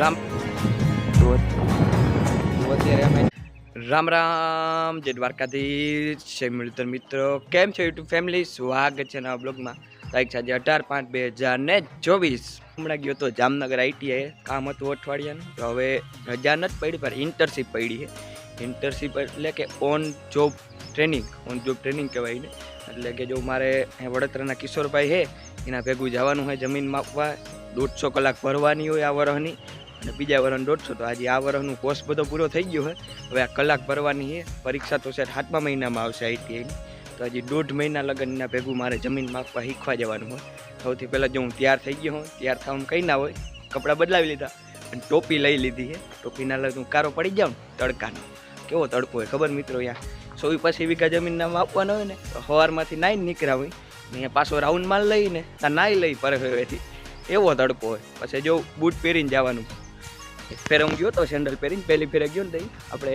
રામ તો અત્યારે અમે રામ રામ જય દ્વારકાધીશ જય મુરલીધર મિત્રો, કેમ છો યુટ્યુબ ફેમિલી? સ્વાગત છે નવા બ્લોગમાં. તારીખ છે આજે 18/5/2024. હમણાં ગયો તો જામનગર ITI કામ હતું અઠવાડિયાનું, તો હવે રજા નથી પડી પણ ઇન્ટર્નશીપ પડી છે. ઇન્ટર્નશીપ એટલે કે ઓન જોબ ટ્રેનિંગ કહેવાય ને. એટલે કે જો મારે વડોદરાના કિશોરભાઈ છે એના ભેગું જવાનું હોય જમીન માપવા. 150 કલાક ભરવાની હોય આ વર્ષની, અને બીજા વર્ષનું 150. તો આજે આ વર્ષનું કોર્સ બધો પૂરો થઈ ગયો હોય, હવે આ કલાક ભરવાની છે. પરીક્ષા તો સર 7મા મહિનામાં આવશે ITIની, તો હજી 1.5 મહિના લગનના ભેગું મારે જમીન માપવા શીખવા જવાનું હોય. સૌથી પહેલાં જો હું તૈયાર થઈ ગયો હોય, તૈયાર થવામાં કંઈ ના હોય, કપડાં બદલાવી લીધા અને ટોપી લઈ લીધી છે. ટોપીના લઈ હું કારો પડી જાઉં તડકાનો. કેવો તડકો હોય ખબર મિત્રો? અહીંયા 100 વીઘા જમીનના માપવાનો હોય ને, તો સવારમાંથી નાઈને નીકળ્યા હોય, અહીંયા પાછો રાઉન્ડ માલ લઈને ત્યાં નાઈ લઈ પરવેથી, એવો તડકો હોય. પછી જો બૂટ પહેરીને જવાનું. ફેર હું ગયો તો સેન્ડલ પહેરીને, પહેલી ફેરે ગયો ને તઈ આપણે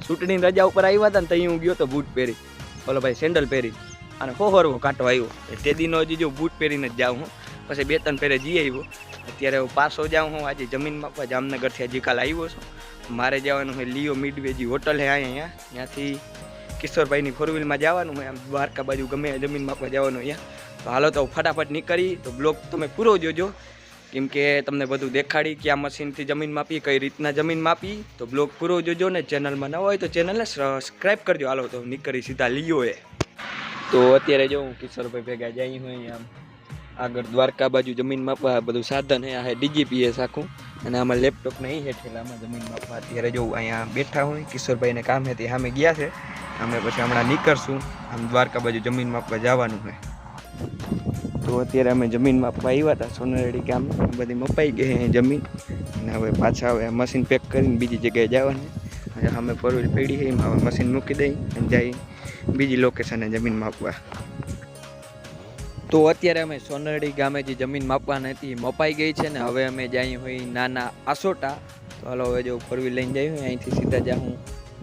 ચૂંટણીની રજા ઉપર આવ્યા હતા ને તઈ હું ગયો તો બૂટ પહેરી, બોલો ભાઈ સેન્ડલ પહેરી અને હોહરવો કાંટો આવ્યો. તે દીનો હજી જો બૂટ પહેરીને જ જાઉં હું. પછી 2-3 ફેરે જઈ આવ્યો. અત્યારે હું પાછો જાઉં હું આજે જમીન માપવા. જામનગરથી હજી કાલ આવ્યો છું. મારે જવાનું હોય લિયો મિડવેજી હોટલ છે અહીંયા, ત્યાંથી કિશોરભાઈની 4 વ્હીલમાં જવાનું હોય. આમ દ્વારકા બાજુ ગમે જમીન માપવા જવાનું અહીંયા. તો હાલો તો ફટાફટ નીકળી. તો બ્લોગ તમે પૂરો જોજો, કેમ કે તમને બધું દેખાડી કે આ મશીનથી જમીન માપી, કઈ રીતના જમીન માપી. તો બ્લોગ પૂરો જોજો ને ચેનલમાં ન હોય તો ચેનલને સબસ્ક્રાઈબ કરજો. હાલો તો નીકળી સીધા લિયોએ. તો અત્યારે જો હું કિશોરભાઈ ભેગા જઈ હોય આમ આગળ દ્વારકા બાજુ જમીન માપવા. બધું સાધન હે, આ DGPS આખું, અને આમાં લેપટોપ ને અહીં હેઠેલામાં જમીન માપવા. અત્યારે જો અહીંયા બેઠા હોય કિશોરભાઈને કામ હતી, સામે ગયા છે. અમે પછી હમણાં નીકળશું આમ દ્વારકા બાજુ જમીન માપવા જવાનું હોય. તો અત્યારે અમે જમીન માપવા આવ્યા હતા સોનરેડી ગામ. બધી મપાઈ ગઈ જમીન, અને હવે પાછા હવે મશીન પેક કરીને બીજી જગ્યાએ જવાનું. હવે અમે 4 વ્હીલ પડી છે, એમાં હવે મશીન મૂકી દઈ અને જઈ બીજી લોકેશને જમીન માપવા. તો અત્યારે અમે સોનરડી ગામે જે જમીન માપવાની હતી મપાઈ ગઈ છે ને. હવે અમે જઈએ હોય નાના આસોટા. તો હાલો હવે જો 4 વ્હીલ લઈને જઈએ હોય અહીંથી સીધા જાઉં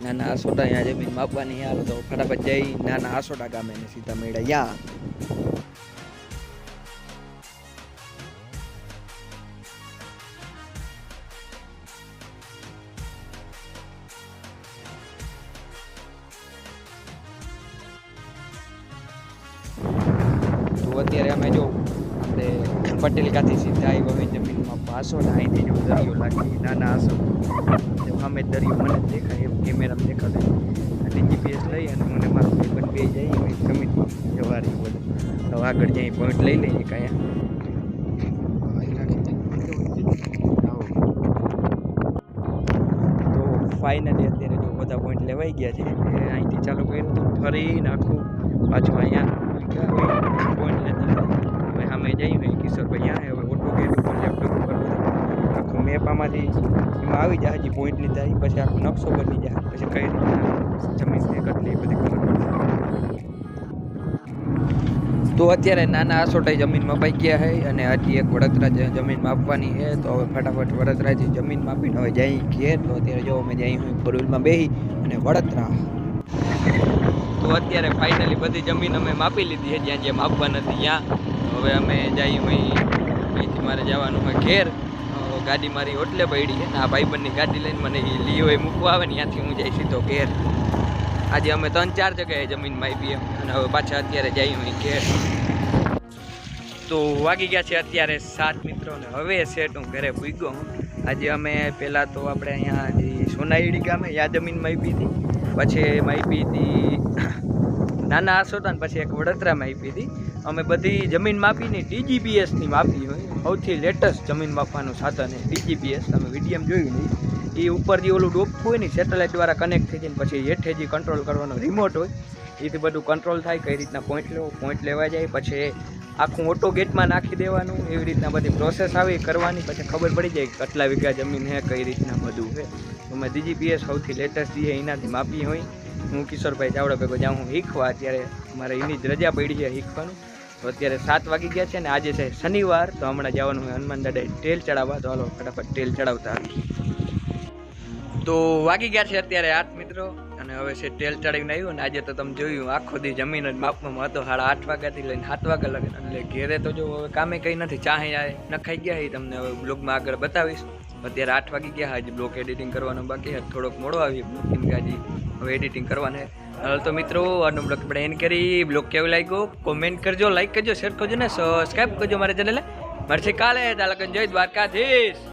નાના આસોટા. અહીંયા જમીન માપવાની. હાલો તો ફટાફટ જઈ નાના આસોટા ગામે ને સીધા મળ્યા ત્યાં. તો અત્યારે અમે જો આપણે પટેલિકાથી સીધા આવ્યા હોય જમીનમાં પાસો ને અહીંથી જો દરિયો લાગે નાના આસો. અમે દરિયો મને દેખાય એમ કેમેરામાં દેખાડે. DGPS લઈ અને મને મારો ભાઈબંધ બે જઈએ હોય જમીનમાં જવારી બધું. તો આગળ જઈ પોઈન્ટ લઈ લઈએ કાંઈ. તો ફાઇનલી અત્યારે જો બધા પોઈન્ટ લેવાઈ ગયા છે. અહીંથી ચાલુ કર્યું તો ફરી નાખું પાછું અહીંયા પોઈન્ટ લેતા. હવે અમે જઈએ હોય કિશોરભાઈ અહીંયા હવે ઓટો ગેટ ઉપર લેપટોપ ઉપર આખું મેપ આમાંથી એમાં આવી જાય. હજી પોઈન્ટ લીધા પછી આખો નકશો બની જાય, પછી કઈ રીતના જમીન કેટલી બધી ખબર પડે. તો અત્યારે નાના આસોટાઈ જમીન મપાઈ ગયા છે, અને હજી એક વડોદરા જમીન માપવાની છે. તો હવે ફટાફટ વડોદરાથી જમીન માપીને હવે જઈ ઘેર. તો અત્યારે જો અમે જઈ હોય 4 વ્હીલમાં બેસી અને વડોદરા. તો અત્યારે ફાઇનલી બધી જમીન અમે માપી લીધી છે જ્યાં જ્યાં માપવા નથી ત્યાં. હવે અમે જઈએ હોય અહીંથી મારે જવાનું હોય ઘેર. ગાડી મારી હોટલે પડી છે ને આ ભાઈબંધની ગાડી લઈને મને લિયોએ મૂકવા આવે ને ત્યાંથી હું જઈ સીધો ઘેર. આજે અમે 3-4 જગ્યાએ જમીન માપી અને હવે પાછા અત્યારે જઈએ હોય ઘેર. તો વાગી ગયા છે અત્યારે 7 મિત્રો, ને હવે સેટ હું ઘરે પૂગ્યો હું. આજે અમે પહેલાં તો આપણે અહીંયા જે સોનાઈડી ગામે યા જમીન માપી હતી, પછી માપી હતી નાના આસોટા, ને પછી એક વડોદરામાં આપી હતી. અમે બધી જમીન માપીની DGPSની માપી હોય. સૌથી લેટેસ્ટ જમીન માપવાનું સાધન છે DGPS. તમે વિડીયો જોયું નહીં, એ ઉપર જે ઓલું ડોપ હોય ને સેટેલાઇટ દ્વારા કનેક્ટ થઈ જાય, પછી હેઠે જે કંટ્રોલ કરવાનો રિમોટ હોય એથી બધું કંટ્રોલ થાય. કઈ રીતના પોઈન્ટ લેવા જાય, પછી આખું ઓટો ગેટમાં નાખી દેવાનું. એવી રીતના બધી પ્રોસેસ આવી કરવાની, પછી ખબર પડી જાય કેટલા વીઘા જમીન છે, કઈ રીતના બધું છે. અમે DGPS સૌથી લેટેસ્ટ જે એનાથી માપી હોય. હું કિશોરભાઈ ચાવડા ભેગો જાઉં હું શીખવા. અત્યારે મારે એની જ રજા પડી છે શીખવાનું. તો અત્યારે 7 વાગી ગયા છે ને આજે છે શનિવાર. તો હમણાં જવાનું હોય હનુમાન દાદાએ તેલ ચડાવવા. તો હાલો ફટાફટ તેલ ચડાવતા. તો વાગી ગયા છે અત્યારે 8 મિત્રો, અને અને હવે છે તેલ ચડાવીને આવ્યું ને આજે તો તમે જોયું આખો દી જમીન જ માપમાં હતો 8:30 વાગ્યાથી લઈને 7 વાગ્યા લગે એટલે ઘેરે તો જો હવે કામે કંઈ નથી ચાહે નખાઈ ગયા એ તમને હવે બ્લોગમાં આગળ બતાવીશ અત્યારે 8 વાગી ગયા હજી બ્લોગ એડિટિંગ કરવાનો બાકી છે થોડોક મોડો આવી કેમ કે હજી હવે એડિટિંગ કરવાને હાલ તો મિત્રો આજનો બ્લોગ આપણે એન્ડ કરી બ્લોગ કેવો લાગ્યો કોમેન્ટ કરજો લાઈક કરજો શેર કરજો ને સબસ્ક્રાઈબ કરજો મારા ચેનલને મળશે કાલે તાલકન જય દ્વારકાધીશ.